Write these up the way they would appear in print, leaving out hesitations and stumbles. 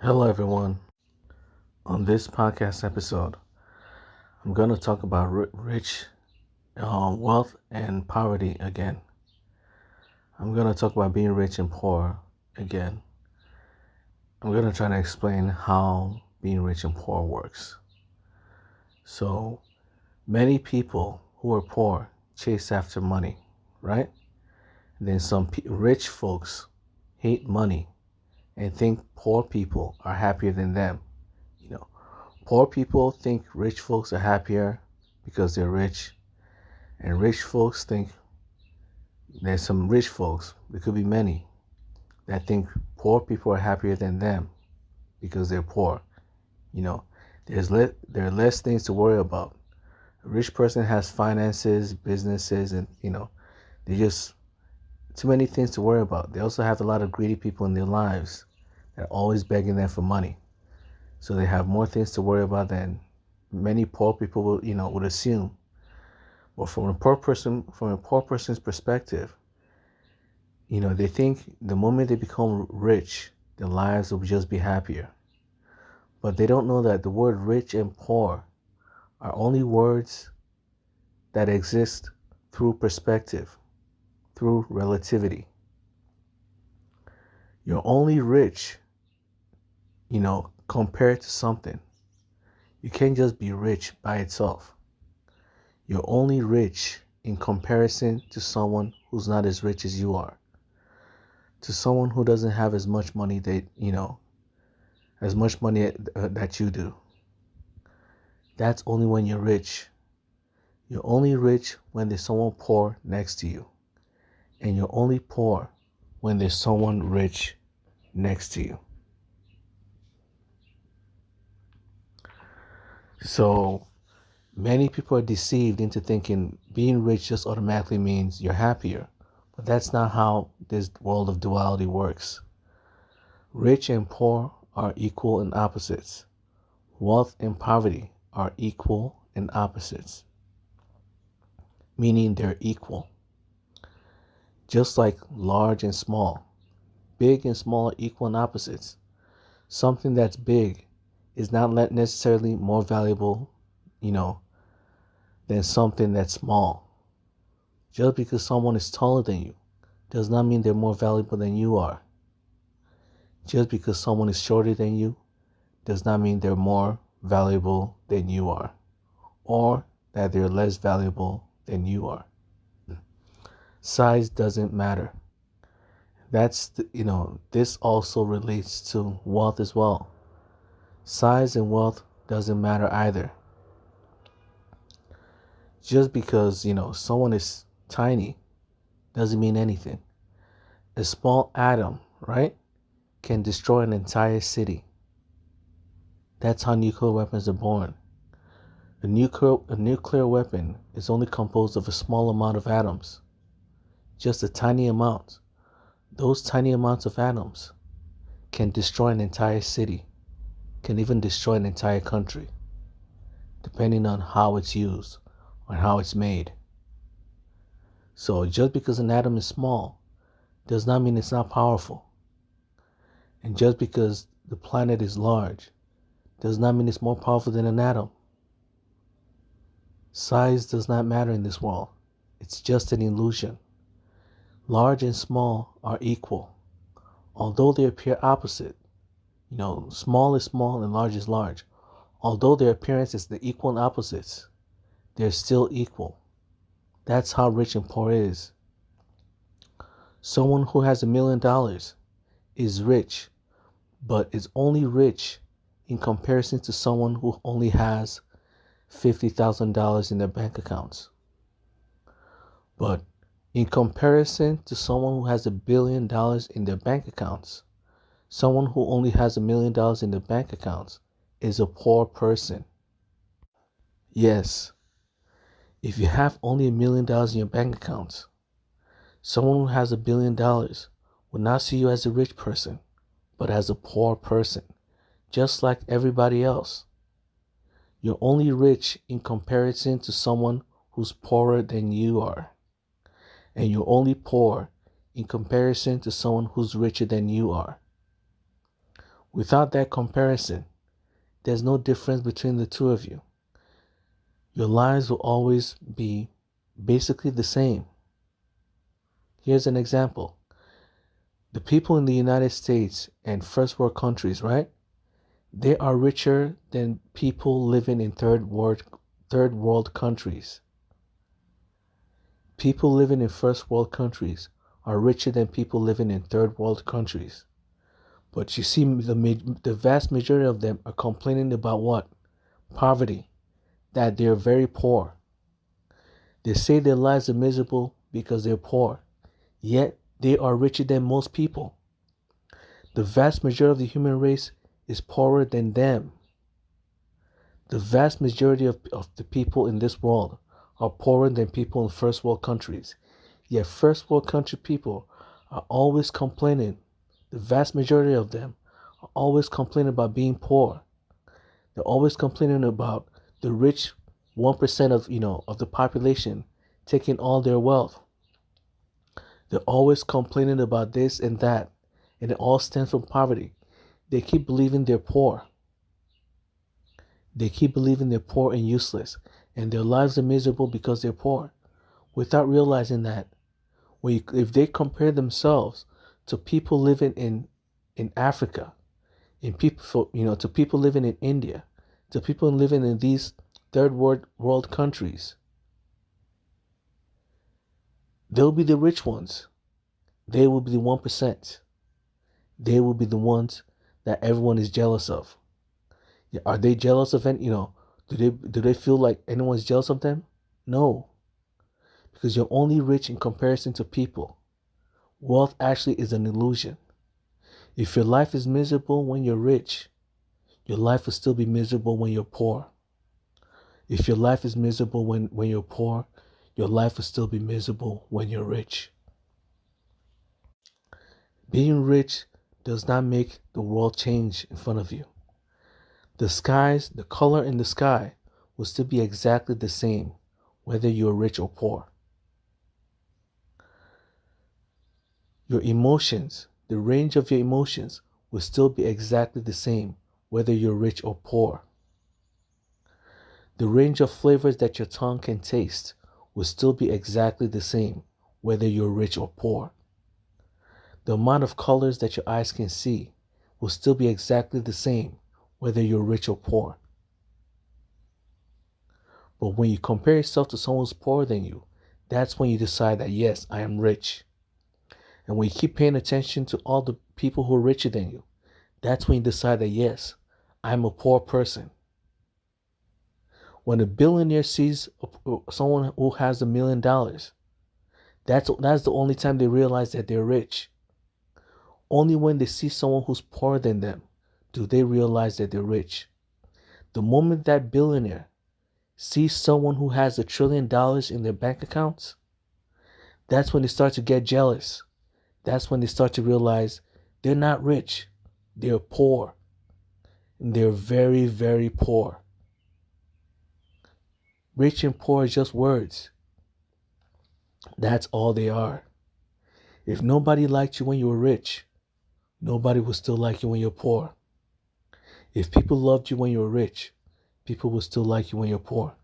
Hello, everyone. On this podcast episode, I'm going to talk about rich wealth and poverty again. I'm going to talk about being rich and poor again. I'm going to try to explain how being rich and poor works. So, many people who are poor chase after money, right? Then some rich folks hate money and think poor people are happier than them. You know, poor people think rich folks are happier because they're rich, and rich folks think there's some rich folks, there could be many, that think poor people are happier than them because they're poor. You know, there are less things to worry about. A rich person has finances, businesses, and they just too many things to worry about. They also have a lot of greedy people in their lives that are always begging them for money. So they have more things to worry about than many poor people would assume. But from a poor person's perspective, they think the moment they become rich, their lives will just be happier. But they don't know that the word rich and poor are only words that exist through perspective, through relativity. You're only rich, compared to something. You can't just be rich by itself. You're only rich in comparison to someone who's not as rich as you are. To someone who doesn't have as much money that that you do. That's only when you're rich. You're only rich when there's someone poor next to you. And you're only poor when there's someone rich next to you. So many people are deceived into thinking being rich just automatically means you're happier. But that's not how this world of duality works. Rich and poor are equal and opposites. Wealth and poverty are equal and opposites, meaning they're equal. Just like large and small, big and small are equal and opposites. Something that's big is not necessarily more valuable, than something that's small. Just because someone is taller than you does not mean they're more valuable than you are. Just because someone is shorter than you does not mean they're more valuable than you are, or that they're less valuable than you are. Size doesn't matter. This also relates to wealth as well. Size and wealth doesn't matter either. Just because, someone is tiny doesn't mean anything. A small atom, right, can destroy an entire city. That's how nuclear weapons are born. A nuclear weapon is only composed of a small amount of atoms. Just a tiny amount. Those tiny amounts of atoms can destroy an entire city, can even destroy an entire country, depending on how it's used or how it's made. So just because an atom is small does not mean it's not powerful. And just because the planet is large does not mean it's more powerful than an atom. Size does not matter in this world. It's just an illusion. Large and small are equal. Although they appear opposite, small is small and large is large. Although their appearance is the equal and opposites, they're still equal. That's how rich and poor is. Someone who has $1 million is rich, but is only rich in comparison to someone who only has $50,000 in their bank accounts. But in comparison to someone who has $1 billion in their bank accounts, someone who only has $1 million in their bank accounts is a poor person. Yes, if you have only $1 million in your bank accounts, someone who has $1 billion will not see you as a rich person, but as a poor person, just like everybody else. You're only rich in comparison to someone who's poorer than you are. And you're only poor in comparison to someone who's richer than you are. Without that comparison, there's no difference between the two of you. Your lives will always be basically the same. Here's an example. The people in the United States and first world countries, right? They are richer than people living in third world countries. People living in first world countries are richer than people living in third world countries. But you see, the vast majority of them are complaining about what? Poverty, that they're very poor. They say their lives are miserable because they're poor, yet they are richer than most people. The vast majority of the human race is poorer than them. The vast majority of the people in this world are poorer than people in first world countries. Yet first world country people are always complaining. The vast majority of them are always complaining about being poor. They're always complaining about the rich 1% of the population taking all their wealth. They're always complaining about this and that, and it all stems from poverty. They keep believing they're poor. They keep believing they're poor and useless, and their lives are miserable because they're poor, without realizing that if they compare themselves to people living in Africa, to people living in India, to people living in these third world countries, they'll be the rich ones. They will be the 1%. They will be the ones that everyone is jealous of. Are they jealous of any, do they feel like anyone's jealous of them? No. Because you're only rich in comparison to people. Wealth actually is an illusion. If your life is miserable when you're rich, your life will still be miserable when you're poor. If your life is miserable when you're poor, your life will still be miserable when you're rich. Being rich does not make the world change in front of you. The color in the sky will still be exactly the same, whether you're rich or poor. Your emotions, the range of your emotions, will still be exactly the same, whether you're rich or poor. The range of flavors that your tongue can taste will still be exactly the same, whether you're rich or poor. The amount of colors that your eyes can see will still be exactly the same, whether you're rich or poor. But when you compare yourself to someone who's poorer than you, that's when you decide that, yes, I am rich. And when you keep paying attention to all the people who are richer than you, that's when you decide that, yes, I'm a poor person. When a billionaire sees someone who has $1 million, that's the only time they realize that they're rich. Only when they see someone who's poorer than them do they realize that they're rich. The moment that billionaire sees someone who has $1 trillion in their bank accounts, that's when they start to get jealous. That's when they start to realize they're not rich, they're poor. And they're very, very poor. Rich and poor are just words. That's all they are. If nobody liked you when you were rich, nobody will still like you when you're poor. If people loved you when you were rich, people will still like you when you're poor.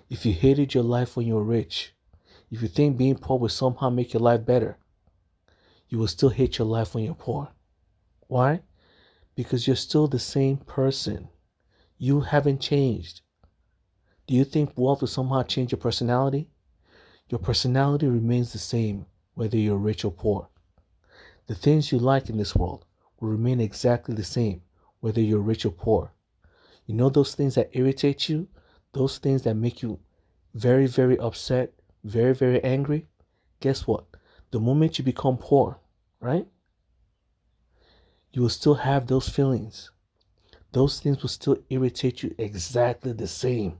If you hated your life when you were rich, if you think being poor will somehow make your life better, you will still hate your life when you're poor. Why? Because you're still the same person. You haven't changed. Do you think wealth will somehow change your personality? Your personality remains the same whether you're rich or poor. The things you like in this world will remain exactly the same whether you're rich or poor. You know those things that irritate you? Those things that make you very, very upset, very, very angry? Guess what? The moment you become poor, right? You will still have those feelings. Those things will still irritate you exactly the same.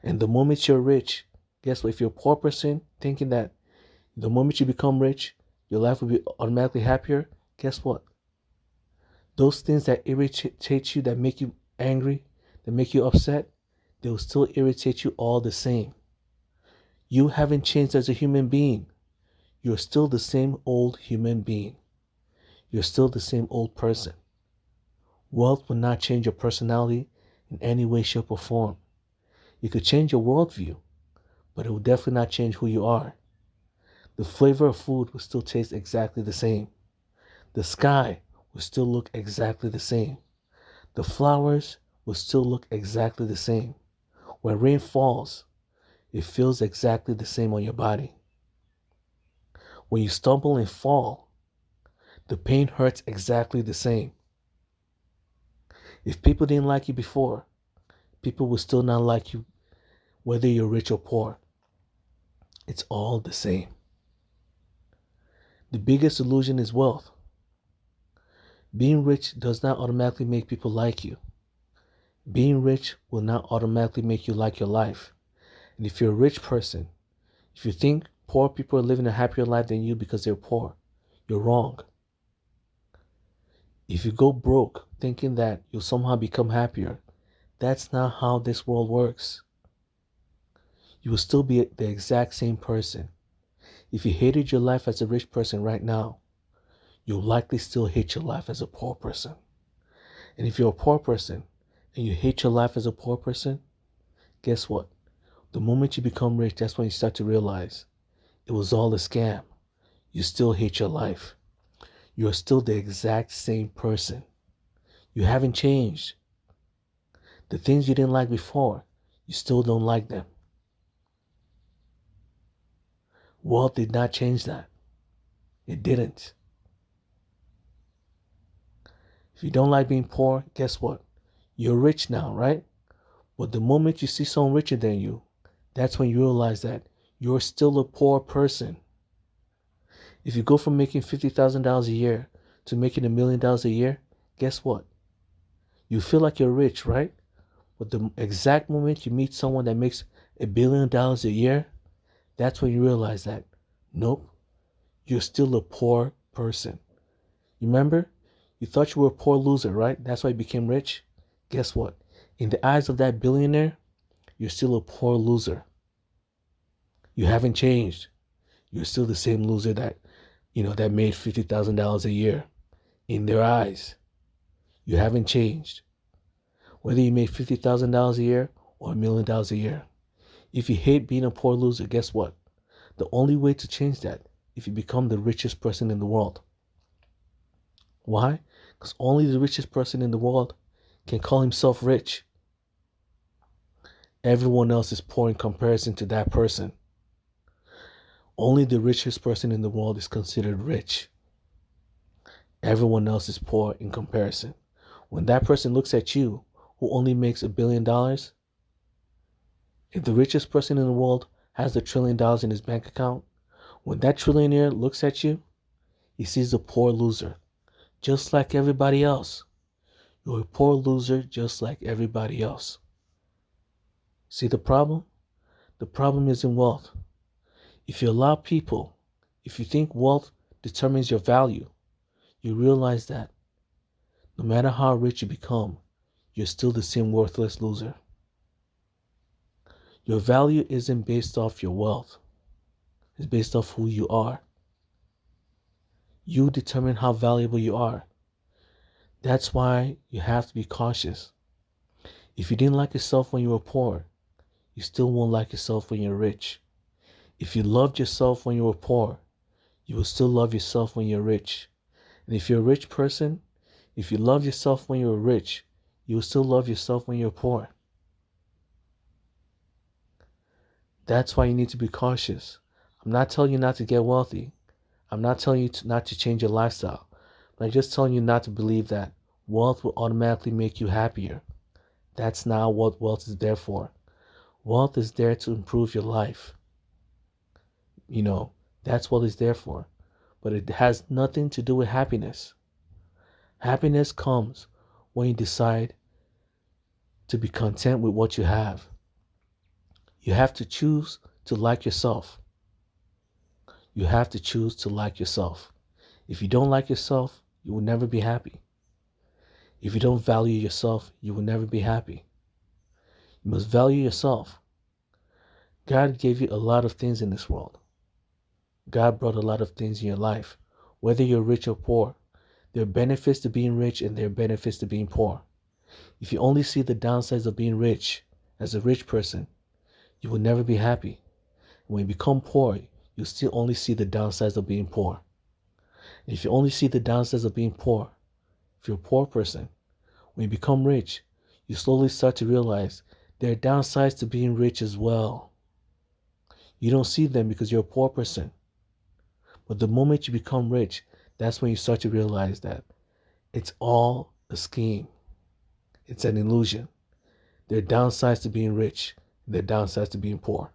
And the moment you're rich, guess what? If you're a poor person thinking that the moment you become rich, your life will be automatically happier, guess what? Those things that irritate you, that make you angry, that make you upset, they will still irritate you all the same. You haven't changed as a human being. You're still the same old human being. you're still the same old person. Wealth will not change your personality in any way, shape, or form. It could change your worldview, but it will definitely not change who you are. The flavor of food will still taste exactly the same. The sky will still look exactly the same. The flowers will still look exactly the same. When rain falls, it feels exactly the same on your body. When you stumble and fall, the pain hurts exactly the same. If people didn't like you before, people will still not like you whether you're rich or poor. It's all the same. The biggest illusion is wealth. Being rich does not automatically make people like you. Being rich will not automatically make you like your life. And if you're a rich person, if you think poor people are living a happier life than you because they're poor, you're wrong. If you go broke thinking that you'll somehow become happier, that's not how this world works. You will still be the exact same person. If you hated your life as a rich person right now, you'll likely still hate your life as a poor person. And if you're a poor person and you hate your life as a poor person, guess what? The moment you become rich, that's when you start to realize it was all a scam. You still hate your life. You're still the exact same person. You haven't changed. The things you didn't like before, you still don't like them. Wealth did not change that. It didn't. If you don't like being poor, guess what? You're rich now, right? But the moment you see someone richer than you, that's when you realize that you're still a poor person. If you go from making $50,000 a year to making $1,000,000 a year, guess what? You feel like you're rich, right? But the exact moment you meet someone that makes $1,000,000,000 a year, that's when you realize that, nope, you're still a poor person. You remember? You thought you were a poor loser, right? That's why you became rich. Guess what? In the eyes of that billionaire, you're still a poor loser. You haven't changed. You're still the same loser that made $50,000 a year. In their eyes, you haven't changed. Whether you made $50,000 a year or $1,000,000 a year. If you hate being a poor loser, guess what? The only way to change that if you become the richest person in the world. Why? Because only the richest person in the world can call himself rich. Everyone else is poor in comparison to that person. Only the richest person in the world is considered rich. Everyone else is poor in comparison. When that person looks at you, who only makes $1,000,000,000, if the richest person in the world has $1,000,000,000,000 in his bank account, when that trillionaire looks at you, he sees a poor loser, just like everybody else. You're a poor loser just like everybody else. See the problem? The problem is in wealth. If you allow people, if you think wealth determines your value, you realize that no matter how rich you become, you're still the same worthless loser. Your value isn't based off your wealth. It's based off who you are. You determine how valuable you are. That's why you have to be cautious. If you didn't like yourself when you were poor, you still won't like yourself when you're rich. If you loved yourself when you were poor, you will still love yourself when you're rich. And if you're a rich person, if you love yourself when you're rich, you will still love yourself when you're poor. That's why you need to be cautious. I'm not telling you not to get wealthy. I'm not telling you not to change your lifestyle. But I'm just telling you not to believe that wealth will automatically make you happier. That's not what wealth is there for. Wealth is there to improve your life. That's what it's there for. But it has nothing to do with happiness. Happiness comes when you decide to be content with what you have. You have to choose to like yourself. You have to choose to like yourself. If you don't like yourself, you will never be happy. If you don't value yourself, you will never be happy. You must value yourself. God gave you a lot of things in this world. God brought a lot of things in your life. Whether you're rich or poor, There are benefits to being rich and there are benefits to being poor. If you only see the downsides of being rich as a rich person, you will never be happy. When you become poor, you still only see the downsides of being poor. If you only see the downsides of being poor, if you're a poor person, when you become rich, you slowly start to realize there are downsides to being rich as well. You don't see them because you're a poor person. But the moment you become rich, that's when you start to realize that it's all a scheme. It's an illusion. There are downsides to being rich. There are downsides to being poor.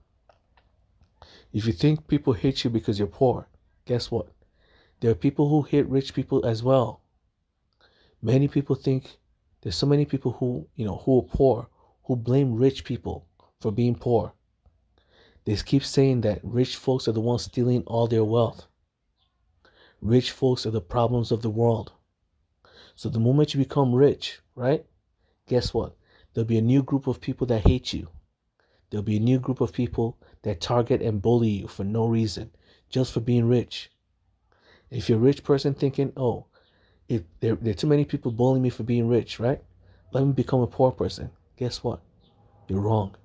If you think people hate you because you're poor, guess what? There are people who hate rich people as well. Many people think there's so many people who are poor, who blame rich people for being poor. They keep saying that rich folks are the ones stealing all their wealth. Rich folks are the problems of the world. So the moment you become rich, right? Guess what? There'll be a new group of people that hate you. There'll be a new group of people that target and bully you for no reason, just for being rich. If you're a rich person thinking, oh, if there are too many people bullying me for being rich, right? Let me become a poor person. Guess what? You're wrong.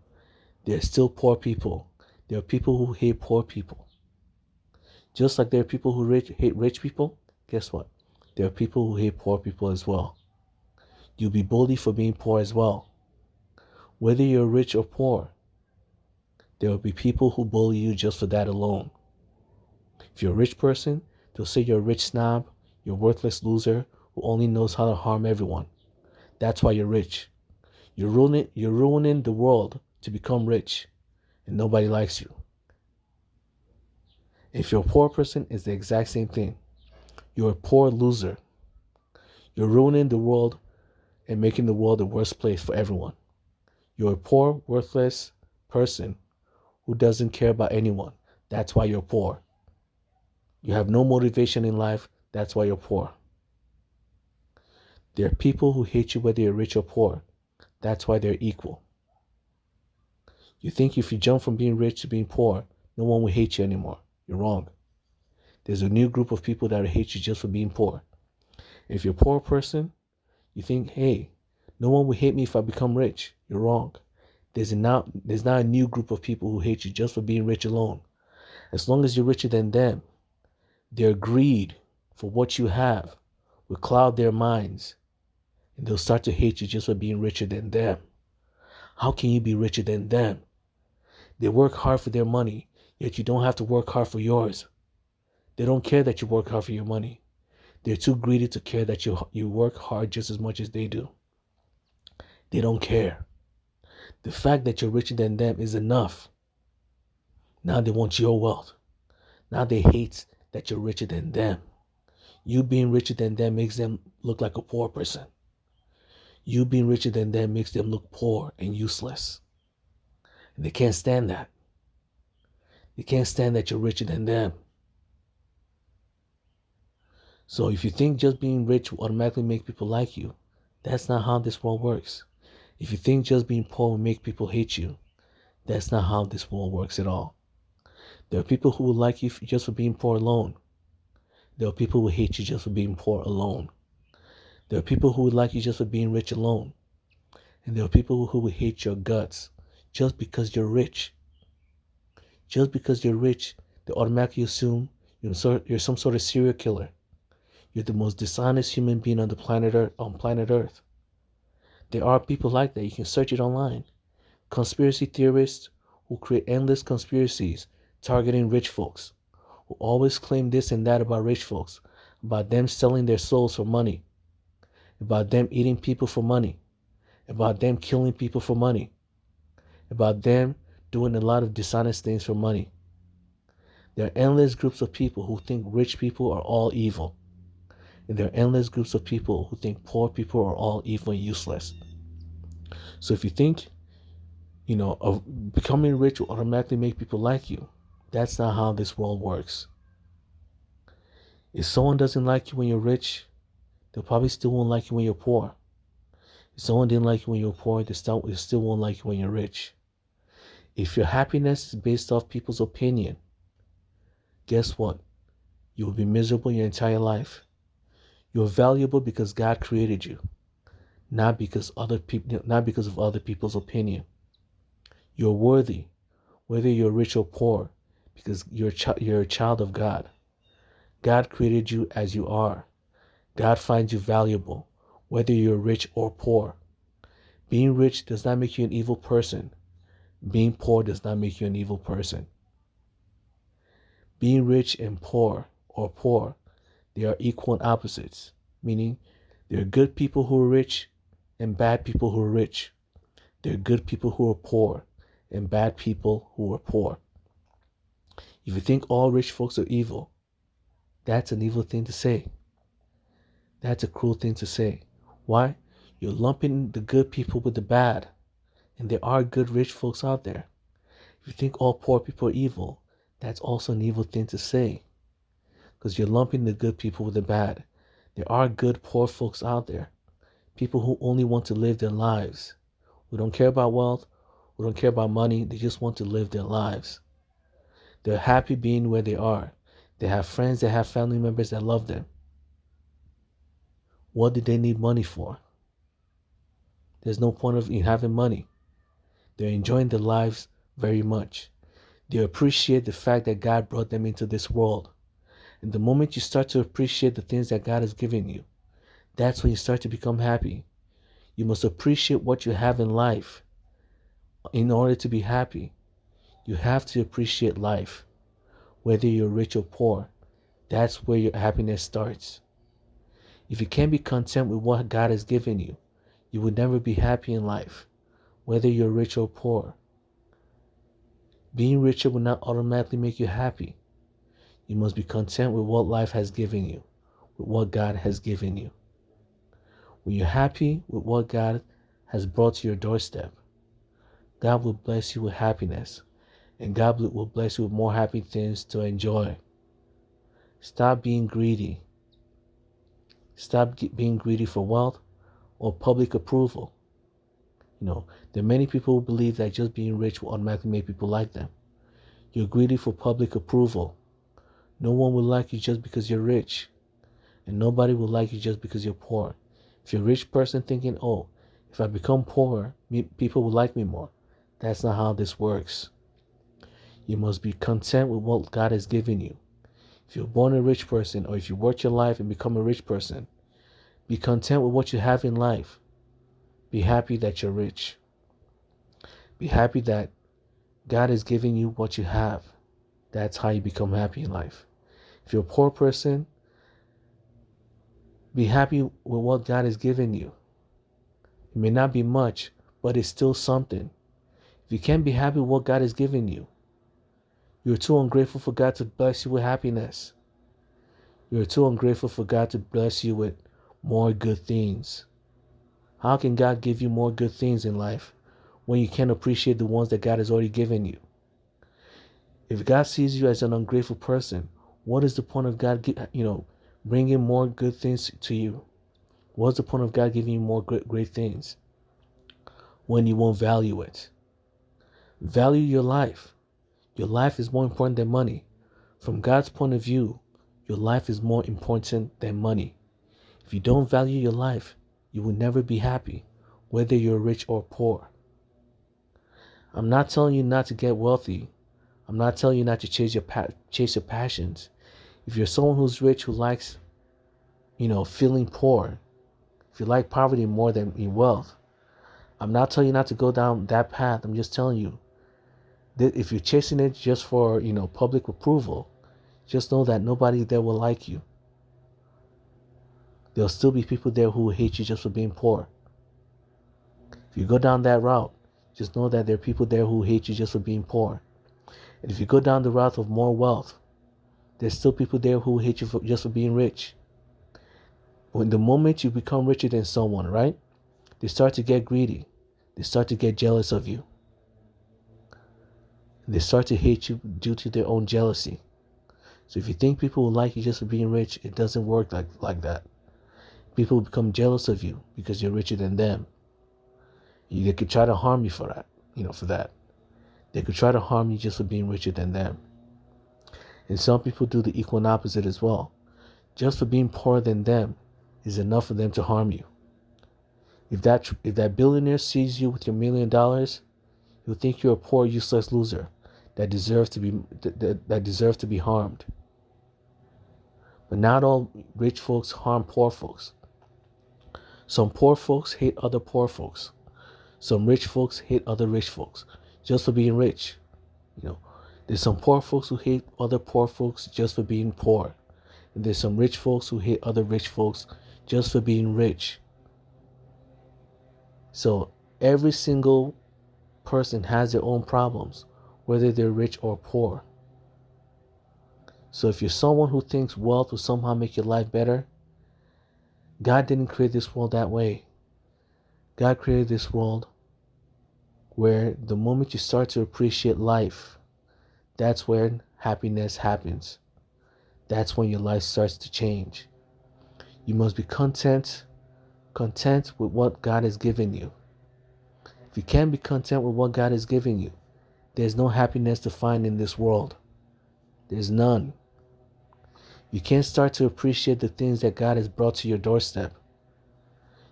There are still poor people. There are people who hate poor people. Just like there are people who hate rich people, guess what? There are people who hate poor people as well. You'll be bullied for being poor as well. Whether you're rich or poor, there will be people who bully you just for that alone. If you're a rich person, they'll say you're a rich snob, you're a worthless loser who only knows how to harm everyone. That's why you're rich. You're ruining the world to become rich, and nobody likes you. If you're a poor person, it's the exact same thing. You're a poor loser. You're ruining the world and making the world the worst place for everyone. You're a poor, worthless person who doesn't care about anyone. That's why you're poor. You have no motivation in life. That's why you're poor. There are people who hate you whether you're rich or poor. That's why they're equal. You think if you jump from being rich to being poor, no one will hate you anymore. You're wrong. There's a new group of people that will hate you just for being poor. If you're a poor person, you think, hey, no one will hate me if I become rich. You're wrong. There's not a new group of people who hate you just for being rich alone. As long as you're richer than them, their greed for what you have will cloud their minds, and they'll start to hate you just for being richer than them. How can you be richer than them? They work hard for their money, yet you don't have to work hard for yours. They don't care that you work hard for your money. They're too greedy to care that you work hard just as much as they do. They don't care. The fact that you're richer than them is enough. Now they want your wealth. Now they hate that you're richer than them. You being richer than them makes them look like a poor person. You being richer than them makes them look poor and useless. And they can't stand that. They can't stand that you're richer than them. So if you think just being rich will automatically make people like you, that's not how this world works. If you think just being poor will make people hate you, that's not how this world works at all. There are people who will like you just for being poor alone. There are people who hate you just for being poor alone. There are people who would like you just for being rich alone. And there are people who will hate your guts just because you're rich. Just because you're rich, they automatically assume you're some sort of serial killer. You're the most dishonest human being on planet Earth. There are people like that. You can search it online. Conspiracy theorists who create endless conspiracies targeting rich folks, who always claim this and that about rich folks, about them selling their souls for money, about them eating people for money, about them killing people for money, about them doing a lot of dishonest things for money. There are endless groups of people who think rich people are all evil. And there are endless groups of people who think poor people are all evil and useless. So if you think, of becoming rich will automatically make people like you, that's not how this world works. If someone doesn't like you when you're rich, they'll probably still won't like you when you're poor. If someone didn't like you when you're poor, they still won't like you when you're rich. If your happiness is based off people's opinion, guess what? You will be miserable your entire life. You're valuable because God created you, not because of other people's opinion. You're worthy, whether you're rich or poor, because you're a child of God. God created you as you are. God finds you valuable, whether you're rich or poor. Being rich does not make you an evil person. Being poor does not make you an evil person. Being rich and poor, or poor, they are equal and opposites, meaning there are good people who are rich and bad people who are rich. There are good people who are poor and bad people who are poor. If you think all rich folks are evil, that's an evil thing to say. That's a cruel thing to say. Why? You're lumping the good people with the bad. And there are good rich folks out there. If you think all poor people are evil, that's also an evil thing to say. Because you're lumping the good people with the bad. There are good poor folks out there. People who only want to live their lives. Who don't care about wealth, who don't care about money. They just want to live their lives. They're happy being where they are. They have friends, they have family members that love them. What do they need money for? There's no point in having money. They're enjoying their lives very much. They appreciate the fact that God brought them into this world. And the moment you start to appreciate the things that God has given you, that's when you start to become happy. You must appreciate what you have in life. In order to be happy, you have to appreciate life. Whether you're rich or poor, that's where your happiness starts. If you can't be content with what God has given you, you will never be happy in life, whether you're rich or poor. Being richer will not automatically make you happy. You must be content with what life has given you, with what God has given you. When you're happy with what God has brought to your doorstep, God will bless you with happiness, and God will bless you with more happy things to enjoy. Stop being greedy. Stop being greedy for wealth or public approval. There are many people who believe that just being rich will automatically make people like them. You're greedy for public approval. No one will like you just because you're rich. And nobody will like you just because you're poor. If you're a rich person thinking, oh, if I become poor, people will like me more. That's not how this works. You must be content with what God has given you. If you're born a rich person, or if you work your life and become a rich person, be content with what you have in life. Be happy that you're rich. Be happy that God is giving you what you have. That's how you become happy in life. If you're a poor person, be happy with what God has given you. It may not be much, but it's still something. If you can't be happy with what God has given you, you're too ungrateful for God to bless you with happiness. You're too ungrateful for God to bless you with more good things. How can God give you more good things in life when you can't appreciate the ones that God has already given you? If God sees you as an ungrateful person, what is the point of God, bringing more good things to you? What's the point of God giving you more great things when you won't value it? Value your life. Your life is more important than money. From God's point of view, your life is more important than money. If you don't value your life, you will never be happy, whether you're rich or poor. I'm not telling you not to get wealthy. I'm not telling you not to chase your passions. If you're someone who's rich, who likes, feeling poor, if you like poverty more than your wealth, I'm not telling you not to go down that path. I'm just telling you that if you're chasing it just for, public approval, just know that nobody there will like you. There'll still be people there who will hate you just for being poor. If you go down that route, just know that there are people there who hate you just for being poor. And if you go down the route of more wealth, there's still people there who hate you just for being rich. When the moment you become richer than someone, right? They start to get greedy. They start to get jealous of you. They start to hate you due to their own jealousy. So if you think people will like you just for being rich, it doesn't work like that. People will become jealous of you because you're richer than them. They could try to harm you for that. They could try to harm you just for being richer than them. And some people do the equal and opposite as well. Just for being poorer than them, is enough for them to harm you. If that billionaire sees you with your $1 million, he'll think you're a poor, useless loser that deserves to be harmed. But not all rich folks harm poor folks. Some poor folks hate other poor folks. Some rich folks hate other rich folks just for being rich. There's some poor folks who hate other poor folks just for being poor. And there's some rich folks who hate other rich folks just for being rich. So every single person has their own problems, whether they're rich or poor. So if you're someone who thinks wealth will somehow make your life better, God didn't create this world that way. God created this world where the moment you start to appreciate life, that's when happiness happens. That's when your life starts to change. You must be content with what God has given you. If you can't be content with what God has given you, there's no happiness to find in this world. There's none. You can't start to appreciate the things that God has brought to your doorstep.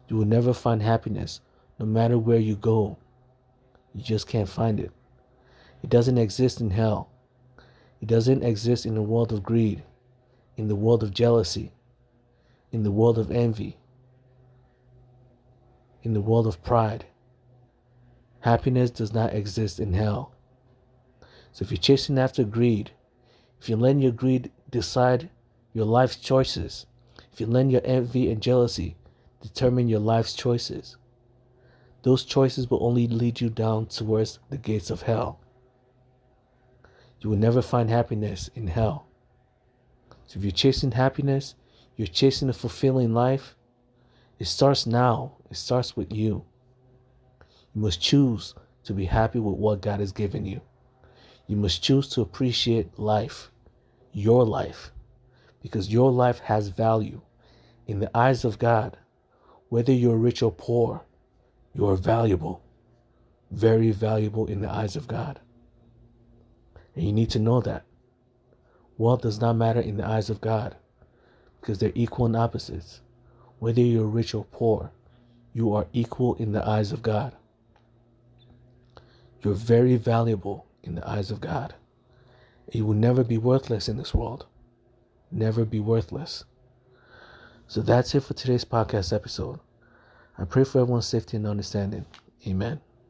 You will never find happiness, no matter where you go. You just can't find it. It doesn't exist in hell. It doesn't exist in the world of greed, in the world of jealousy, in the world of envy, in the world of pride. Happiness does not exist in hell. So if you're chasing after greed, if you're letting your greed decide your life's choices, if you're letting your envy and jealousy determine your life's choices, those choices will only lead you down towards the gates of hell. You will never find happiness in hell. So if you're chasing happiness, you're chasing a fulfilling life, it starts now. It starts with you. You must choose to be happy with what God has given you. You must choose to appreciate life, your life, because your life has value. In the eyes of God, whether you're rich or poor, you are valuable, very valuable in the eyes of God. And you need to know that. Wealth does not matter in the eyes of God because they're equal and opposites. Whether you're rich or poor, you are equal in the eyes of God. You're very valuable in the eyes of God. You will never be worthless in this world. Never be worthless. So that's it for today's podcast episode. I pray for everyone's safety and understanding. Amen.